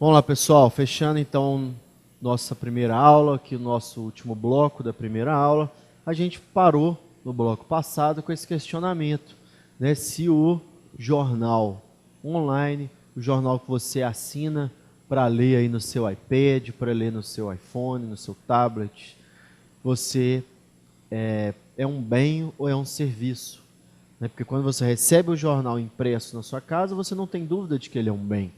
Vamos lá, pessoal, fechando então nossa primeira aula, aqui o nosso último bloco da primeira aula. A gente parou no bloco passado com esse questionamento, né? Se o jornal online, o jornal que você assina para ler aí no seu iPad, para ler no seu iPhone, no seu tablet, você é um bem ou é um serviço? Né? Porque quando você recebe o jornal impresso na sua casa, você não tem dúvida de que ele é um bem.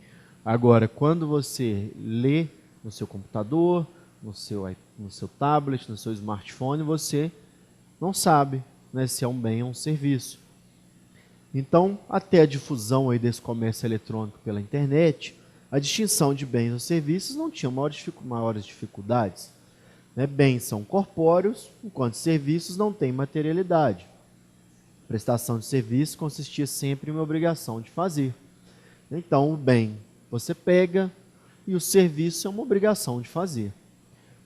Agora, quando você lê no seu computador, no seu tablet, no seu smartphone, você não sabe, né, se é um bem ou um serviço. Então, até a difusão aí desse comércio eletrônico pela internet, a distinção de bens ou serviços não tinha maiores dificuldades. Né? Bens são corpóreos, enquanto serviços não têm materialidade. Prestação de serviço consistia sempre em uma obrigação de fazer. Então, o bem você pega e o serviço é uma obrigação de fazer.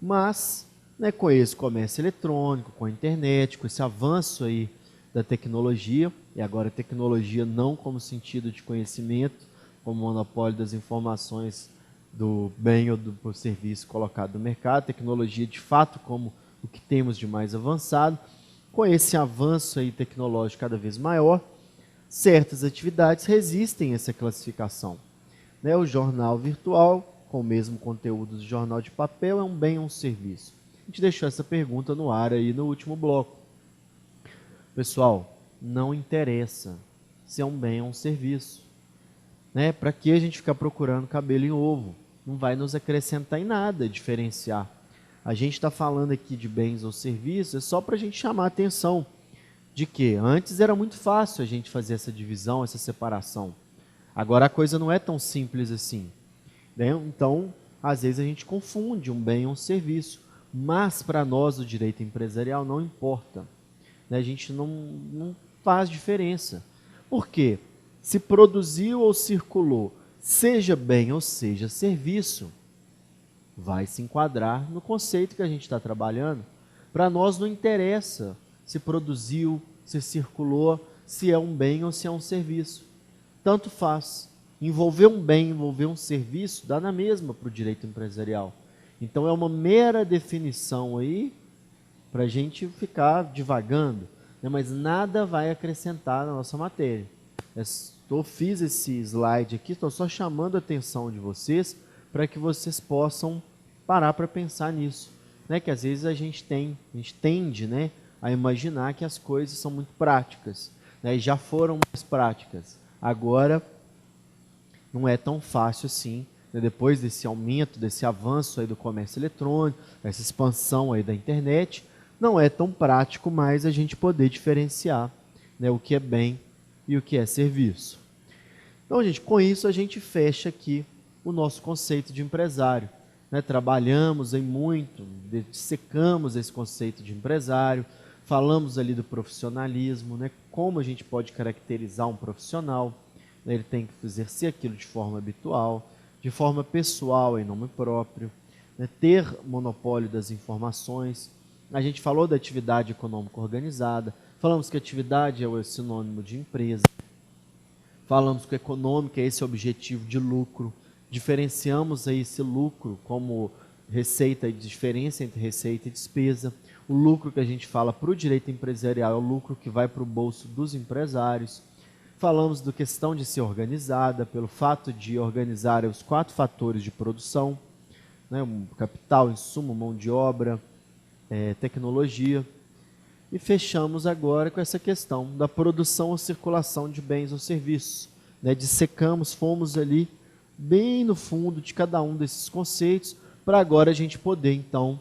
Mas, né, com esse comércio eletrônico, com a internet, com esse avanço aí da tecnologia, e agora tecnologia não como sentido de conhecimento, como monopólio das informações do bem ou do serviço colocado no mercado, tecnologia de fato como o que temos de mais avançado. Com esse avanço aí tecnológico cada vez maior, certas atividades resistem a essa classificação. Né? O jornal virtual, com o mesmo conteúdo do jornal de papel, é um bem ou um serviço? A gente deixou essa pergunta no ar aí no último bloco. Pessoal, não interessa se é um bem ou um serviço. Né? Para que a gente ficar procurando cabelo em ovo? Não vai nos acrescentar em nada diferenciar. A gente está falando aqui de bens ou serviços, é só para a gente chamar a atenção de que antes era muito fácil a gente fazer essa divisão, essa separação. Agora a coisa não é tão simples assim. Né? Então, às vezes a gente confunde um bem ou um serviço, mas para nós o direito empresarial não importa. Né? A gente não faz diferença. Por quê? Se produziu ou circulou, seja bem ou seja serviço, vai se enquadrar no conceito que a gente está trabalhando. Para nós não interessa se produziu, se circulou, se é um bem ou se é um serviço. Tanto faz. Envolver um bem, envolver um serviço, dá na mesma para o direito empresarial. Então é uma mera definição aí para a gente ficar divagando, né? Mas nada vai acrescentar na nossa matéria. Fiz esse slide aqui, estou só chamando a atenção de vocês para que vocês possam parar para pensar nisso. Né? Que às vezes a gente tende, né, a imaginar que as coisas são muito práticas, né, e já foram mais práticas. Agora, não é tão fácil assim, né, depois desse aumento, desse avanço aí do comércio eletrônico, essa expansão aí da internet, não é tão prático mais a gente poder diferenciar, né, o que é bem e o que é serviço. Então, gente, com isso a gente fecha aqui o nosso conceito de empresário. Né? Trabalhamos aí muito, dissecamos esse conceito de empresário, falamos ali do profissionalismo, né? Como a gente pode caracterizar um profissional. Né? Ele tem que exercer aquilo de forma habitual, de forma pessoal, em nome próprio, né? Ter monopólio das informações. A gente falou da atividade econômica organizada, falamos que atividade é o sinônimo de empresa, falamos que econômica é esse objetivo de lucro, diferenciamos aí esse lucro como receita e diferença entre receita e despesa. O lucro que a gente fala para o direito empresarial é o lucro que vai para o bolso dos empresários. Falamos da questão de ser organizada, pelo fato de organizar os 4 fatores de produção, né, capital, insumo, mão de obra, tecnologia. E fechamos agora com essa questão da produção ou circulação de bens ou serviços. Né, dissecamos, fomos ali bem no fundo de cada um desses conceitos, para agora a gente poder, então,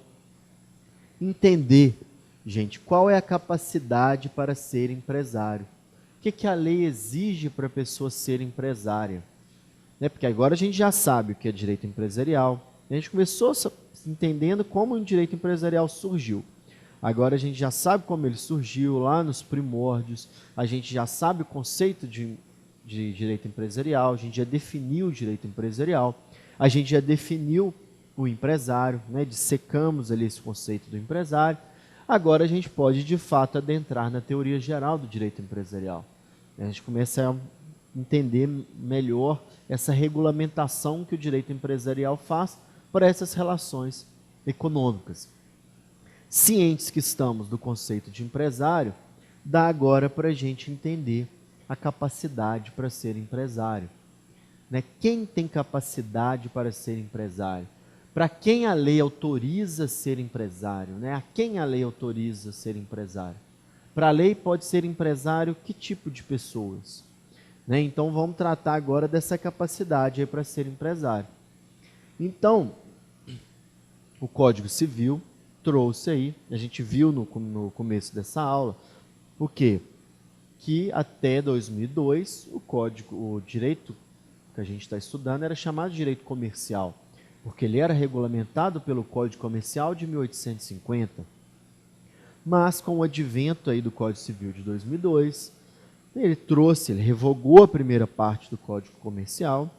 entender, gente, qual é a capacidade para ser empresário. O que a lei exige para a pessoa ser empresária? Né? Porque agora a gente já sabe o que é direito empresarial. A gente começou entendendo como o direito empresarial surgiu. Agora a gente já sabe como ele surgiu lá nos primórdios, a gente já sabe o conceito de direito empresarial, a gente já definiu o direito empresarial, a gente já definiu o empresário, né? Dissecamos ali esse conceito do empresário. Agora a gente pode, de fato, adentrar na teoria geral do direito empresarial. A gente começa a entender melhor essa regulamentação que o direito empresarial faz para essas relações econômicas. Cientes que estamos do conceito de empresário, dá agora para a gente entender a capacidade para ser empresário. Né? Quem tem capacidade para ser empresário? Para quem a lei autoriza ser empresário? Né? A quem a lei autoriza ser empresário? Para a lei pode ser empresário que tipo de pessoas? Né? Então vamos tratar agora dessa capacidade para ser empresário. Então, o Código Civil trouxe aí, a gente viu no começo dessa aula, o quê? Que até 2002 o direito que a gente está estudando era chamado de direito comercial, porque ele era regulamentado pelo Código Comercial de 1850. Mas com o advento aí do Código Civil de 2002, ele revogou a primeira parte do Código Comercial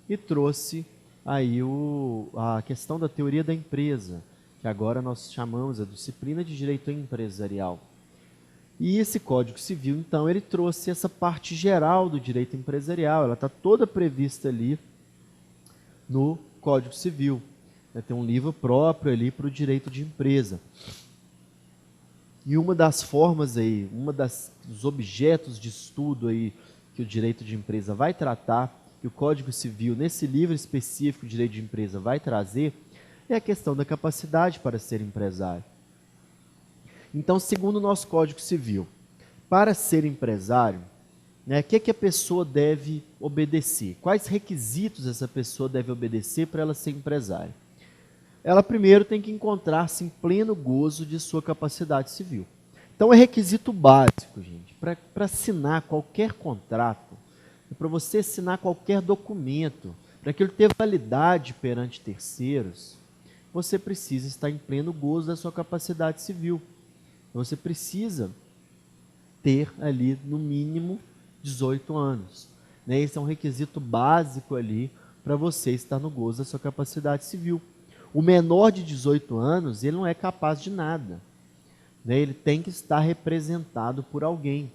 e trouxe aí a questão da teoria da empresa, que agora nós chamamos a disciplina de direito empresarial. E esse Código Civil, então, ele trouxe essa parte geral do direito empresarial, ela está toda prevista ali no Código Civil. Tem um livro próprio ali para o direito de empresa. E uma das formas aí, dos objetos de estudo aí que o direito de empresa vai tratar, que o Código Civil, nesse livro específico, direito de empresa, vai trazer, é a questão da capacidade para ser empresário. Então, segundo o nosso Código Civil, para ser empresário, né, o que a pessoa deve obedecer? Quais requisitos essa pessoa deve obedecer para ela ser empresária? Ela primeiro tem que encontrar-se em pleno gozo de sua capacidade civil. Então é requisito básico, gente, para assinar qualquer contrato, para você assinar qualquer documento, para aquilo ter validade perante terceiros, você precisa estar em pleno gozo da sua capacidade civil. Você precisa ter ali, no mínimo, 18 anos. Né? Esse é um requisito básico ali para você estar no gozo da sua capacidade civil. O menor de 18 anos, ele não é capaz de nada. Né? Ele tem que estar representado por alguém.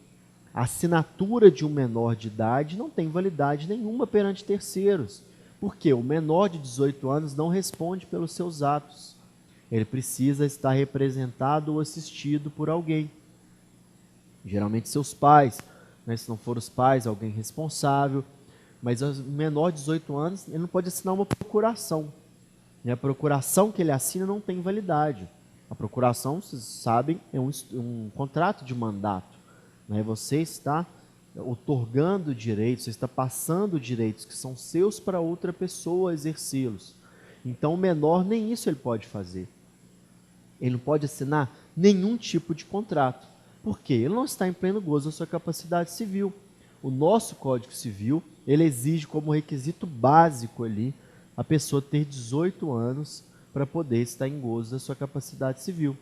A assinatura de um menor de idade não tem validade nenhuma perante terceiros. Porque o menor de 18 anos não responde pelos seus atos. Ele precisa estar representado ou assistido por alguém. Geralmente seus pais, né? Se não for os pais, alguém responsável. Mas o menor de 18 anos, ele não pode assinar uma procuração. E a procuração que ele assina não tem validade. A procuração, vocês sabem, é um contrato de mandato. Né? Você está outorgando direitos, você está passando direitos que são seus para outra pessoa exercê-los. Então o menor nem isso ele pode fazer. Ele não pode assinar nenhum tipo de contrato. Por quê? Ele não está em pleno gozo da sua capacidade civil. O nosso Código Civil, ele exige como requisito básico ali a pessoa ter 18 anos para poder estar em gozo da sua capacidade civil.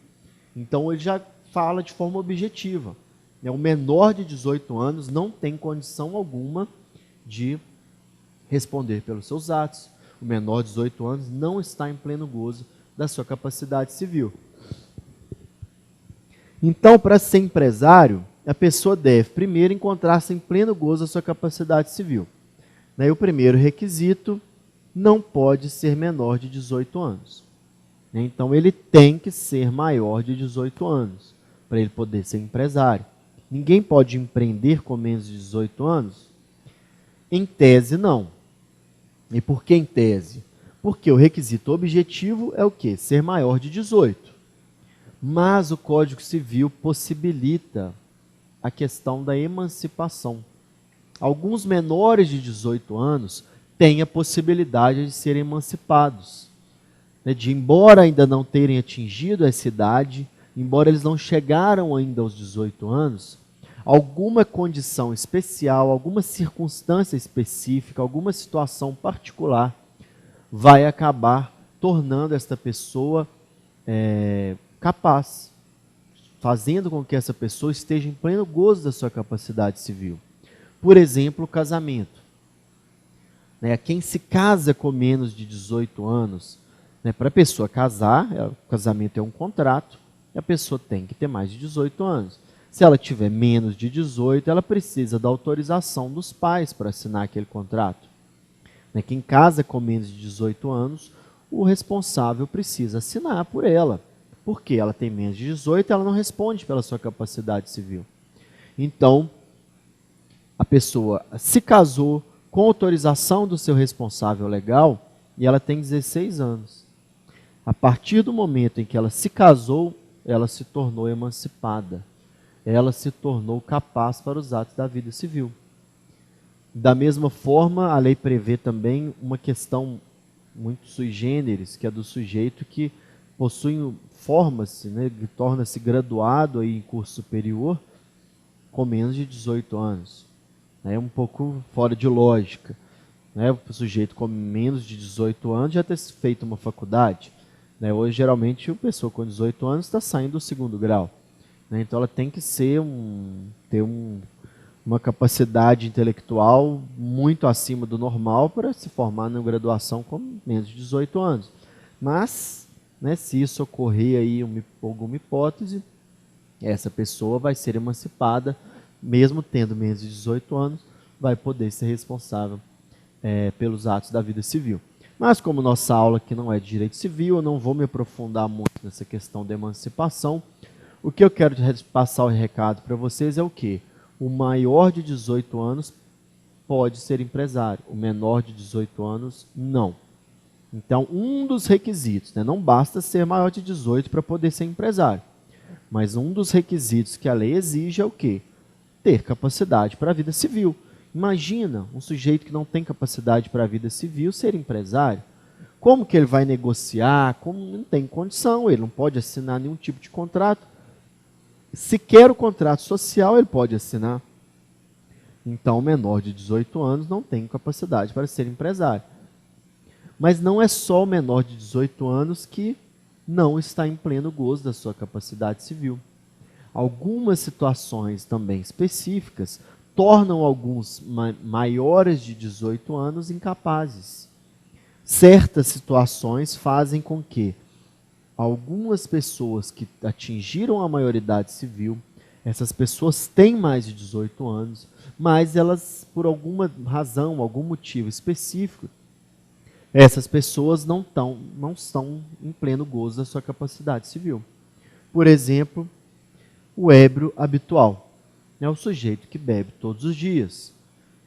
Então ele já fala de forma objetiva. O menor de 18 anos não tem condição alguma de responder pelos seus atos. O menor de 18 anos não está em pleno gozo da sua capacidade civil. Então, para ser empresário, a pessoa deve primeiro encontrar-se em pleno gozo da sua capacidade civil. O primeiro requisito, não pode ser menor de 18 anos. Então, ele tem que ser maior de 18 anos para ele poder ser empresário. Ninguém pode empreender com menos de 18 anos? Em tese, não. E por que em tese? Porque o requisito objetivo é o quê? Ser maior de 18. Mas o Código Civil possibilita a questão da emancipação. Alguns menores de 18 anos têm a possibilidade de serem emancipados. Embora ainda não terem atingido essa idade, embora eles não chegaram ainda aos 18 anos, alguma condição especial, alguma circunstância específica, alguma situação particular vai acabar tornando esta pessoa capaz, fazendo com que essa pessoa esteja em pleno gozo da sua capacidade civil. Por exemplo, o casamento. Quem se casa com menos de 18 anos, para a pessoa casar, o casamento é um contrato, e a pessoa tem que ter mais de 18 anos. Se ela tiver menos de 18, ela precisa da autorização dos pais para assinar aquele contrato. Quem casa com menos de 18 anos, o responsável precisa assinar por ela. Porque ela tem menos de 18, ela não responde pela sua capacidade civil. Então, a pessoa se casou com autorização do seu responsável legal e ela tem 16 anos. A partir do momento em que ela se casou, ela se tornou emancipada. Ela se tornou capaz para os atos da vida civil. Da mesma forma, a lei prevê também uma questão muito sui generis, que é do sujeito que forma-se, torna-se graduado aí em curso superior com menos de 18 anos. É um pouco fora de lógica. O sujeito com menos de 18 anos já ter feito uma faculdade. Hoje, geralmente, a pessoa com 18 anos está saindo do segundo grau. Então, ela tem que ter uma capacidade intelectual muito acima do normal para se formar na graduação com menos de 18 anos. Mas, se isso ocorrer aí alguma hipótese, essa pessoa vai ser emancipada, mesmo tendo menos de 18 anos, vai poder ser responsável pelos atos da vida civil. Mas como nossa aula aqui não é de direito civil, eu não vou me aprofundar muito nessa questão da emancipação. O que eu quero passar o recado para vocês é o quê? O maior de 18 anos pode ser empresário, o menor de 18 anos não. Então, um dos requisitos, não basta ser maior de 18 para poder ser empresário, mas um dos requisitos que a lei exige é o quê? Ter capacidade para a vida civil. Imagina um sujeito que não tem capacidade para a vida civil ser empresário. Como que ele vai negociar? Como não tem condição, ele não pode assinar nenhum tipo de contrato. Sequer o contrato social ele pode assinar. Então, o menor de 18 anos não tem capacidade para ser empresário. Mas não é só o menor de 18 anos que não está em pleno gozo da sua capacidade civil. Algumas situações também específicas tornam alguns maiores de 18 anos incapazes. Certas situações fazem com que algumas pessoas que atingiram a maioridade civil, essas pessoas têm mais de 18 anos, mas elas, por alguma razão, algum motivo específico, essas pessoas não estão em pleno gozo da sua capacidade civil. Por exemplo, o ébrio habitual. É o sujeito que bebe todos os dias.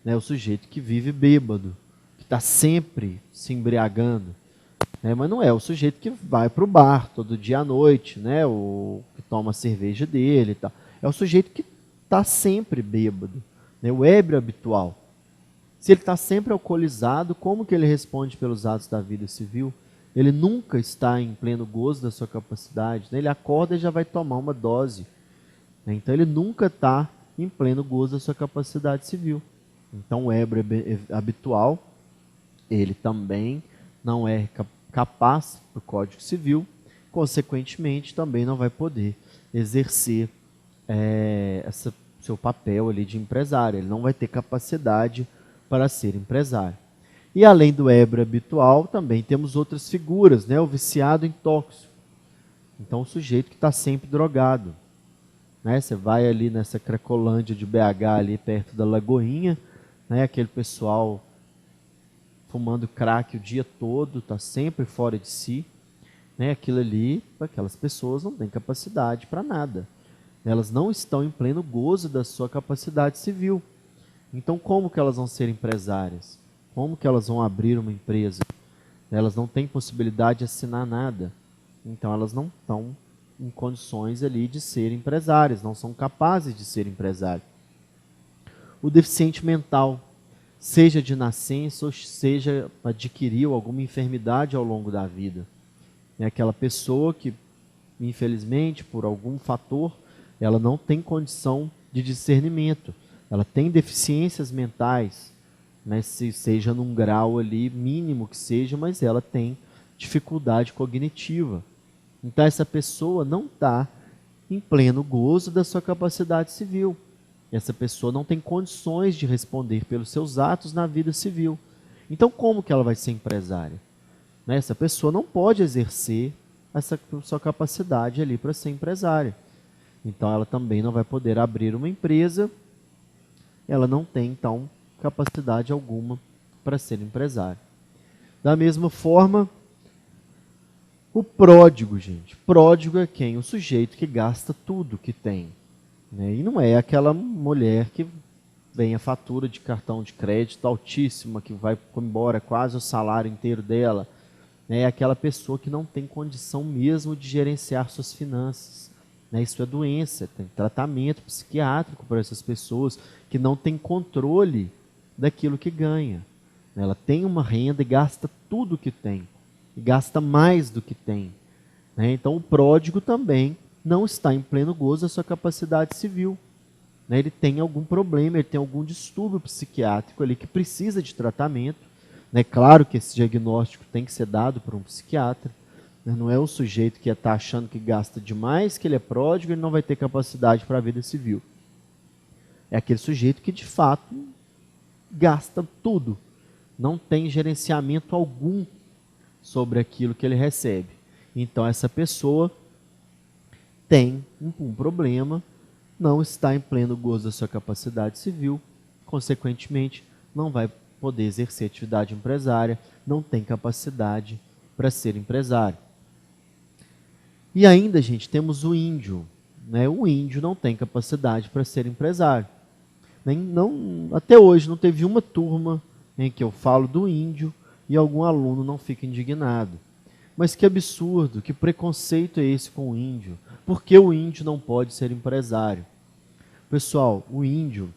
É o sujeito que vive bêbado, que está sempre se embriagando. Mas não é o sujeito que vai para o bar todo dia à noite, ou que toma a cerveja dele e tal. É o sujeito que está sempre bêbado, o ébrio habitual. Se ele está sempre alcoolizado, como que ele responde pelos atos da vida civil? Ele nunca está em pleno gozo da sua capacidade. Ele acorda e já vai tomar uma dose. Então ele nunca está em pleno gozo da sua capacidade civil. Então o ébrio habitual, ele também não é capaz do Código Civil, consequentemente também não vai poder exercer seu papel ali de empresário. Ele não vai ter capacidade para ser empresário. E além do ébrio habitual, também temos outras figuras, o viciado em tóxico. Então o sujeito que está sempre drogado. Você vai ali nessa Cracolândia de BH, ali perto da Lagoinha, aquele pessoal fumando crack o dia todo, está sempre fora de si. Aquilo ali, aquelas pessoas não têm capacidade para nada. Elas não estão em pleno gozo da sua capacidade civil. Então, como que elas vão ser empresárias? Como que elas vão abrir uma empresa? Elas não têm possibilidade de assinar nada. Então, elas não estão em condições ali de ser empresárias, não são capazes de ser empresários. O deficiente mental, seja de nascença ou seja adquiriu alguma enfermidade ao longo da vida. É aquela pessoa que, infelizmente, por algum fator, ela não tem condição de discernimento. Ela tem deficiências mentais, seja num grau ali mínimo que seja, mas ela tem dificuldade cognitiva. Então essa pessoa não está em pleno gozo da sua capacidade civil. Essa pessoa não tem condições de responder pelos seus atos na vida civil. Então como que ela vai ser empresária? Essa pessoa não pode exercer essa sua capacidade ali para ser empresária. Então, ela também não vai poder abrir uma empresa, ela não tem, então, capacidade alguma para ser empresário. Da mesma forma, o pródigo, gente. Pródigo é quem? O sujeito que gasta tudo que tem. Né? E não é aquela mulher que vem a fatura de cartão de crédito altíssima, que vai embora quase o salário inteiro dela. É aquela pessoa que não tem condição mesmo de gerenciar suas finanças. Isso é doença, tem tratamento psiquiátrico para essas pessoas que não têm controle daquilo que ganha. Ela tem uma renda e gasta tudo que tem, e gasta mais do que tem. Então o pródigo também não está em pleno gozo da sua capacidade civil. Ele tem algum problema, ele tem algum distúrbio psiquiátrico ali que precisa de tratamento. Claro que esse diagnóstico tem que ser dado por um psiquiatra. Não é o sujeito que está achando que gasta demais, que ele é pródigo, ele não vai ter capacidade para a vida civil. É aquele sujeito que, de fato, gasta tudo. Não tem gerenciamento algum sobre aquilo que ele recebe. Então, essa pessoa tem um problema, não está em pleno gozo da sua capacidade civil, consequentemente, não vai poder exercer atividade empresária, não tem capacidade para ser empresário. E ainda, gente, temos o índio. O índio não tem capacidade para ser empresário. Até hoje não teve uma turma em que eu falo do índio e algum aluno não fica indignado. Mas que absurdo, que preconceito é esse com o índio? Por que o índio não pode ser empresário? Pessoal, o índio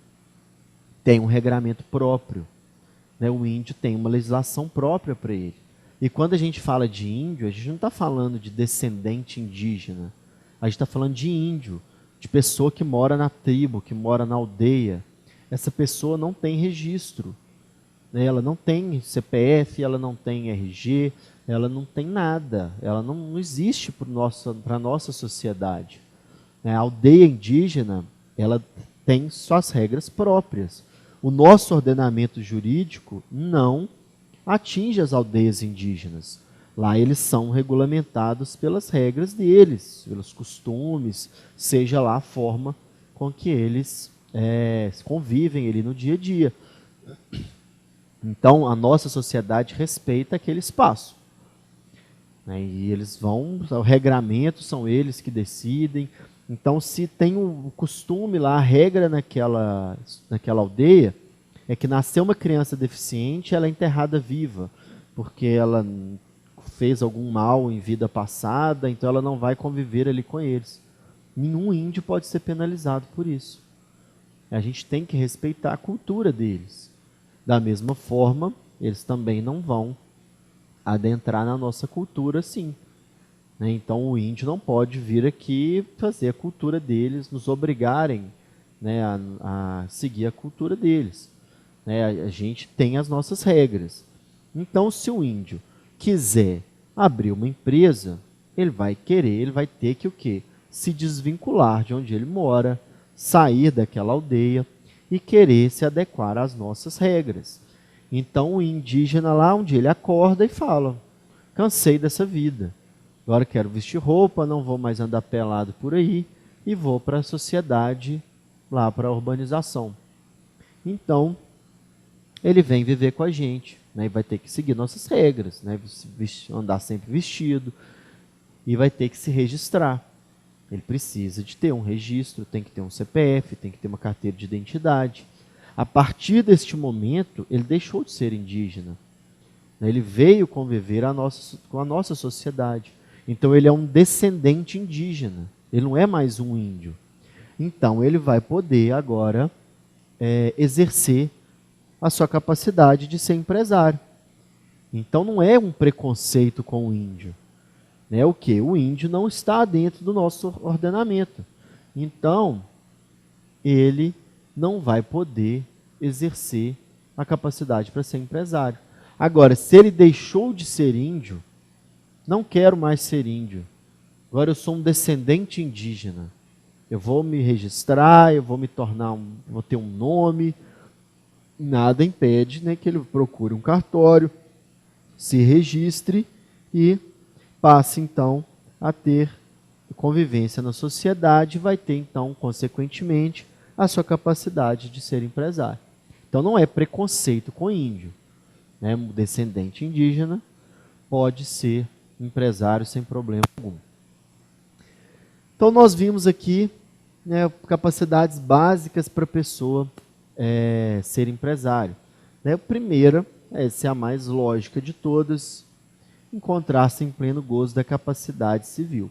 tem um regramento próprio. O índio tem uma legislação própria para ele. E quando a gente fala de índio, a gente não está falando de descendente indígena. A gente está falando de índio, de pessoa que mora na tribo, que mora na aldeia. Essa pessoa não tem registro. Ela não tem CPF, ela não tem RG, ela não tem nada. Ela não existe para a nossa sociedade. A aldeia indígena, ela tem suas regras próprias. O nosso ordenamento jurídico não atinge as aldeias indígenas. Lá eles são regulamentados pelas regras deles, pelos costumes, seja lá a forma com que eles convivem ali no dia a dia. Então, a nossa sociedade respeita aquele espaço. E eles o regramento são eles que decidem. Então, se tem um costume lá, a regra naquela aldeia, é que nasceu uma criança deficiente, ela é enterrada viva, porque ela fez algum mal em vida passada, então ela não vai conviver ali com eles. Nenhum índio pode ser penalizado por isso. A gente tem que respeitar a cultura deles. Da mesma forma, eles também não vão adentrar na nossa cultura, sim. Então o índio não pode vir aqui fazer a cultura deles, nos obrigarem a seguir a cultura deles. A gente tem as nossas regras. Então, se o índio quiser abrir uma empresa, ele vai ter que o quê? Se desvincular de onde ele mora, sair daquela aldeia e querer se adequar às nossas regras. Então, o indígena lá, onde ele acorda e fala: cansei dessa vida, agora quero vestir roupa, não vou mais andar pelado por aí e vou para a sociedade, lá para a urbanização. Então, ele vem viver com a gente, e vai ter que seguir nossas regras, andar sempre vestido, e vai ter que se registrar. Ele precisa de ter um registro, tem que ter um CPF, tem que ter uma carteira de identidade. A partir deste momento, ele deixou de ser indígena. Ele veio conviver com a nossa sociedade. Então, ele é um descendente indígena. Ele não é mais um índio. Então, ele vai poder agora exercer a sua capacidade de ser empresário. Então, não é um preconceito com o índio. O quê? O índio não está dentro do nosso ordenamento. Então, ele não vai poder exercer a capacidade para ser empresário. Agora, se ele deixou de ser índio, não quero mais ser índio. Agora eu sou um descendente indígena. Eu vou me registrar, eu vou me tornar, vou ter um nome. Nada impede que ele procure um cartório, se registre e passe então a ter convivência na sociedade, vai ter, então, consequentemente, a sua capacidade de ser empresário. Então, não é preconceito com índio, né? O descendente indígena pode ser empresário sem problema algum. Então, nós vimos aqui, né, capacidades básicas para a pessoa ser empresário. Né? A primeira, essa é a mais lógica de todas, encontrar-se em pleno gozo da capacidade civil.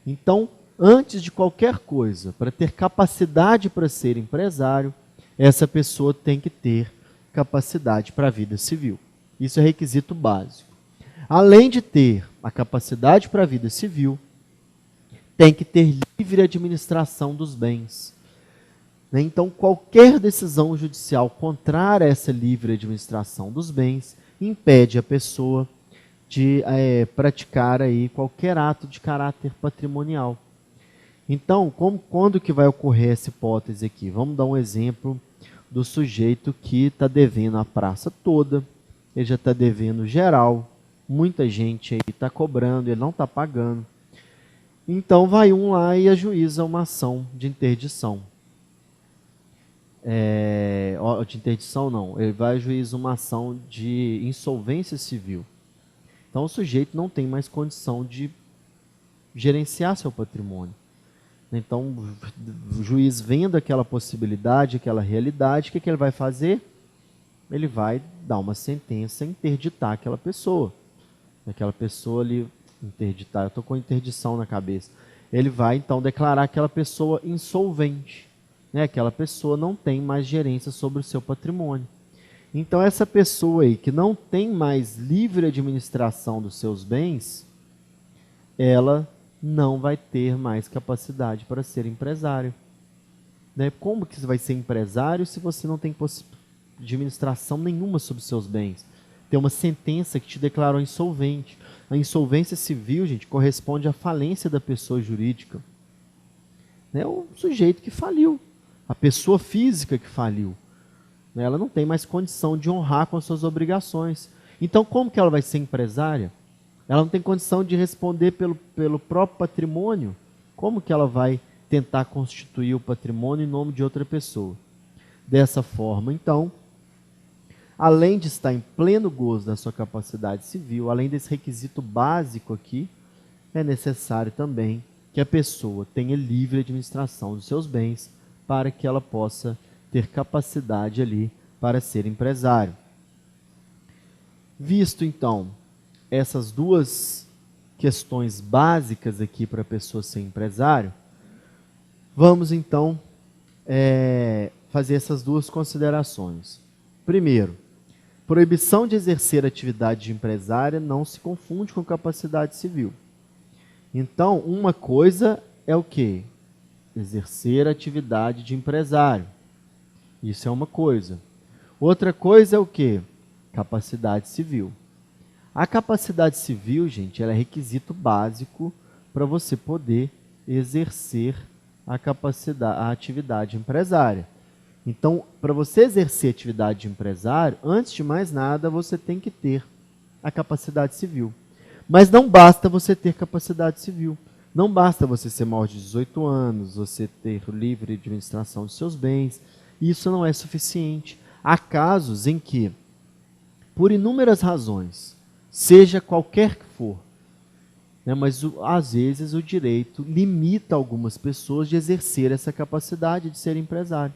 Então, antes de qualquer coisa, para ter capacidade para ser empresário, essa pessoa tem que ter capacidade para a vida civil. Isso é requisito básico. Além de ter a capacidade para a vida civil, tem que ter livre administração dos bens. Então, qualquer decisão judicial contrária a essa livre administração dos bens impede a pessoa de praticar aí qualquer ato de caráter patrimonial. Então, quando que vai ocorrer essa hipótese aqui? Vamos dar um exemplo do sujeito que está devendo a praça toda, ele já está devendo geral, muita gente aí está cobrando, ele não está pagando. Então, vai um lá e ajuiza uma ação de interdição. De interdição não, ele vai ajuizar uma ação de insolvência civil. Então, o sujeito não tem mais condição de gerenciar seu patrimônio. Então, o juiz vendo aquela possibilidade, aquela realidade, o que ele vai fazer? Ele vai dar uma sentença e interditar aquela pessoa. Aquela pessoa ali, interditar, eu estou com interdição na cabeça. Ele vai, então, declarar aquela pessoa insolvente. Né? Aquela pessoa não tem mais gerência sobre o seu patrimônio. Então, essa pessoa aí que não tem mais livre administração dos seus bens, ela não vai ter mais capacidade para ser empresário. Né? Como que você vai ser empresário se você não tem administração nenhuma sobre os seus bens? Tem uma sentença que te declarou insolvente. A insolvência civil, gente, corresponde à falência da pessoa jurídica. É o sujeito que faliu, a pessoa física que faliu. Ela não tem mais condição de honrar com as suas obrigações. Então, como que ela vai ser empresária? Ela não tem condição de responder pelo próprio patrimônio. Como que ela vai tentar constituir o patrimônio em nome de outra pessoa? Dessa forma, então, além de estar em pleno gozo da sua capacidade civil, além desse requisito básico aqui, é necessário também que a pessoa tenha livre administração dos seus bens para que ela possa ter capacidade ali para ser empresário. Visto, então, essas duas questões básicas aqui para a pessoa ser empresário, vamos, então, fazer essas duas considerações. Primeiro, proibição de exercer atividade de empresária não se confunde com capacidade civil. Então, uma coisa é o quê? Exercer atividade de empresário. Isso é uma coisa. Outra coisa é o quê? Capacidade civil. A capacidade civil, gente, ela é requisito básico para você poder exercer a atividade empresária. Então, para você exercer atividade de empresário, antes de mais nada, você tem que ter a capacidade civil. Mas não basta você ter capacidade civil. Não basta você ser maior de 18 anos, você ter livre administração dos seus bens. Isso não é suficiente. Há casos em que, por inúmeras razões, seja qualquer que for, né, mas às vezes o direito limita algumas pessoas de exercer essa capacidade de ser empresário.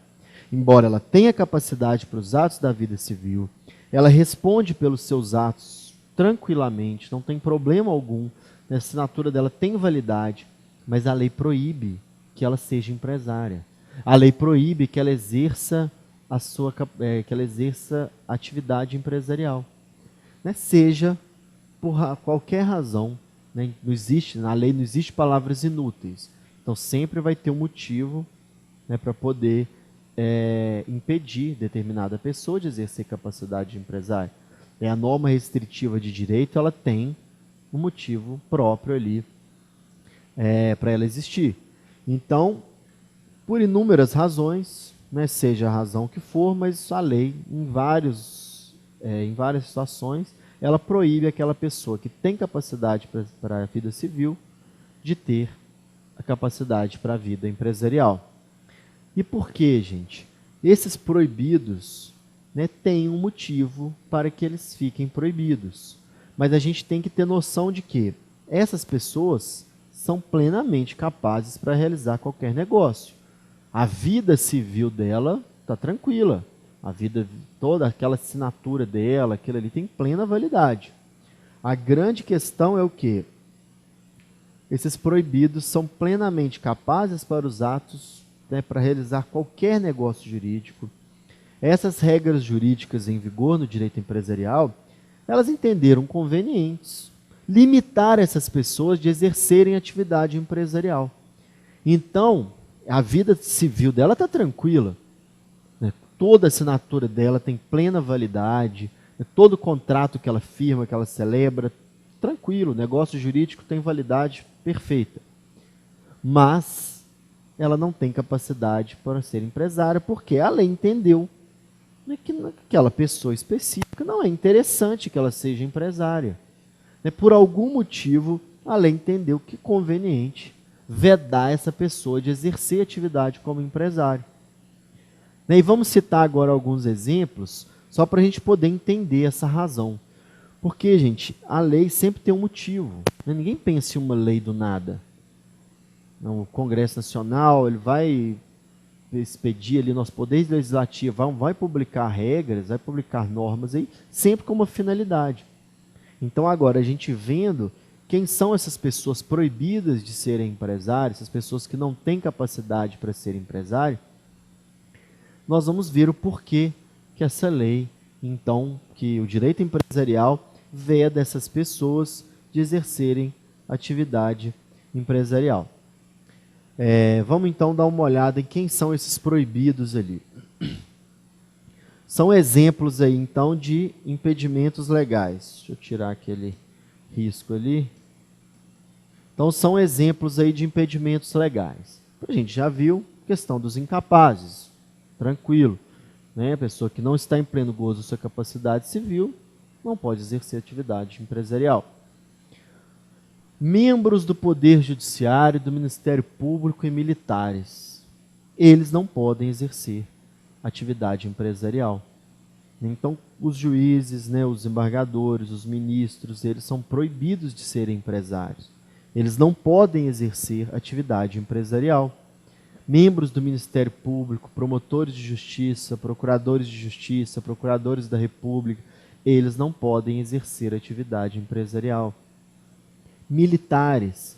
Embora ela tenha capacidade para os atos da vida civil, ela responde pelos seus atos tranquilamente, não tem problema algum, a assinatura dela tem validade, mas a lei proíbe que ela seja empresária. A lei proíbe que ela exerça atividade empresarial. Né? Seja por qualquer razão, né? Na lei não existe palavras inúteis. Então sempre vai ter um motivo, né, para poder impedir determinada pessoa de exercer capacidade de empresário. A norma restritiva de direito, ela tem um motivo próprio ali para ela existir. Então, por inúmeras razões, né, seja a razão que for, mas a lei, em várias situações, ela proíbe aquela pessoa que tem capacidade para a vida civil de ter a capacidade para a vida empresarial. E por quê, gente? Esses proibidos, né, têm um motivo para que eles fiquem proibidos. Mas a gente tem que ter noção de que essas pessoas são plenamente capazes para realizar qualquer negócio. A vida civil dela está tranquila. A vida, toda aquela assinatura dela, aquilo ali tem plena validade. A grande questão é o quê? Esses proibidos são plenamente capazes para os atos, né, para realizar qualquer negócio jurídico. Essas regras jurídicas em vigor no direito empresarial, elas entenderam convenientes limitar essas pessoas de exercerem atividade empresarial. Então, a vida civil dela está tranquila, né? Toda assinatura dela tem plena validade, né? Todo contrato que ela firma, que ela celebra, tranquilo, o negócio jurídico tem validade perfeita. Mas ela não tem capacidade para ser empresária, porque a lei entendeu, né, que aquela pessoa específica não é interessante que ela seja empresária. Por algum motivo, a lei entendeu que é conveniente vedar essa pessoa de exercer atividade como empresário. E vamos citar agora alguns exemplos, só para a gente poder entender essa razão. Porque, gente, a lei sempre tem um motivo. Ninguém pensa em uma lei do nada. O Congresso Nacional ele vai expedir ali nosso poder legislativo, vai publicar regras, vai publicar normas, aí, sempre com uma finalidade. Então agora a gente vendo quem são essas pessoas proibidas de serem empresários, essas pessoas que não têm capacidade para ser empresário, nós vamos ver o porquê que essa lei, então, que o direito empresarial veda essas pessoas de exercerem atividade empresarial. Vamos então dar uma olhada em quem são esses proibidos ali. São exemplos aí, então, de impedimentos legais. Deixa eu tirar aquele risco ali. Então, são exemplos aí de impedimentos legais. A gente já viu a questão dos incapazes. Tranquilo. Né? A pessoa que não está em pleno gozo da sua capacidade civil não pode exercer atividade empresarial. Membros do Poder Judiciário, do Ministério Público e militares. Eles não podem exercer atividade empresarial. Então, os juízes, né, os embargadores, os ministros, eles são proibidos de serem empresários. Eles não podem exercer atividade empresarial. Membros do Ministério Público, promotores de justiça, procuradores de justiça, procuradores da República, eles não podem exercer atividade empresarial. Militares,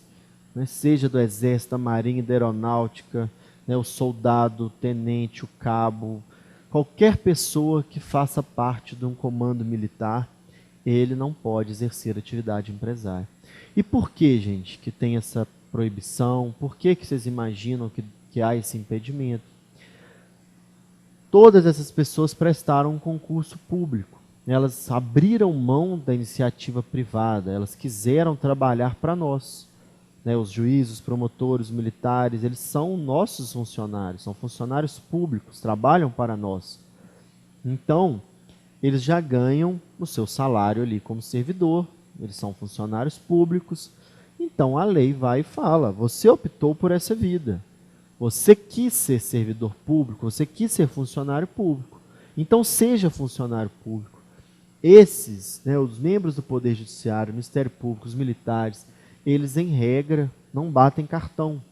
né, seja do Exército, da Marinha, da Aeronáutica, né, o soldado, o tenente, o cabo, qualquer pessoa que faça parte de um comando militar, ele não pode exercer atividade empresária. E por que, gente, que tem essa proibição? Por que vocês imaginam que há esse impedimento? Todas essas pessoas prestaram um concurso público. Elas abriram mão da iniciativa privada, elas quiseram trabalhar para nós. Os juízes, os promotores, os militares, eles são nossos funcionários, são funcionários públicos, trabalham para nós. Então, eles já ganham o seu salário ali como servidor, eles são funcionários públicos. Então, a lei vai e fala, você optou por essa vida, você quis ser servidor público, você quis ser funcionário público, então seja funcionário público. Esses, os membros do Poder Judiciário, Ministério Público, os militares, eles, em regra, não batem cartão.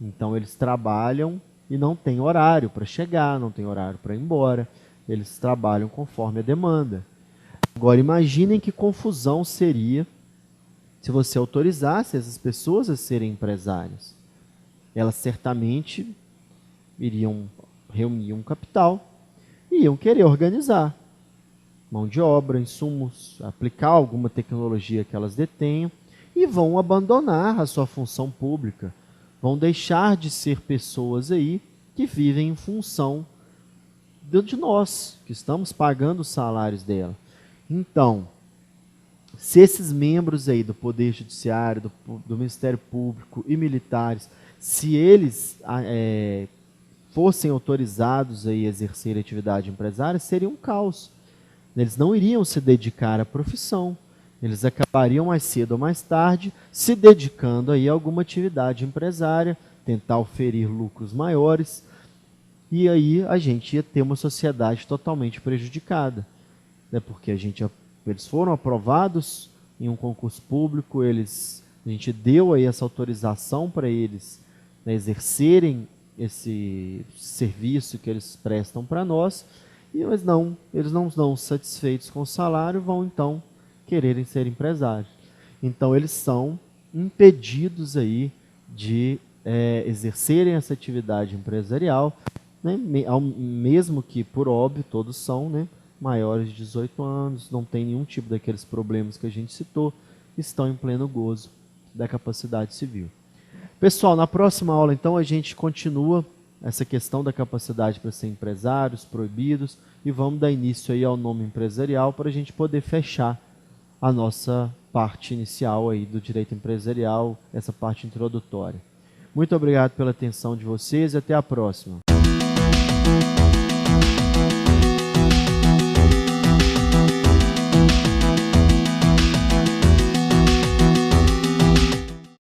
Então, eles trabalham e não têm horário para chegar, não tem horário para ir embora. Eles trabalham conforme a demanda. Agora, imaginem que confusão seria se você autorizasse essas pessoas a serem empresárias. Elas certamente iriam reunir um capital e iam querer organizar mão de obra, insumos, aplicar alguma tecnologia que elas detenham, e vão abandonar a sua função pública, vão deixar de ser pessoas aí que vivem em função de nós, que estamos pagando os salários dela. Então, se esses membros aí do Poder Judiciário, do Ministério Público e militares, se eles fossem autorizados a exercer atividade empresária, seria um caos. Eles não iriam se dedicar à profissão, Eles acabariam mais cedo ou mais tarde se dedicando aí a alguma atividade empresária, tentar oferir lucros maiores, e aí a gente ia ter uma sociedade totalmente prejudicada, né? Porque eles foram aprovados em um concurso público, a gente deu aí essa autorização para eles, né, exercerem esse serviço que eles prestam para nós, e eles não estão satisfeitos com o salário, vão então quererem ser empresários. Então eles são impedidos aí de exercerem essa atividade empresarial, né, mesmo que, por óbvio, todos são, né, maiores de 18 anos, não tem nenhum tipo daqueles problemas que a gente citou, estão em pleno gozo da capacidade civil. Pessoal, na próxima aula, então, a gente continua essa questão da capacidade para ser empresários, proibidos, e vamos dar início aí ao nome empresarial para a gente poder fechar a nossa parte inicial aí do direito empresarial, essa parte introdutória. Muito obrigado pela atenção de vocês e até a próxima.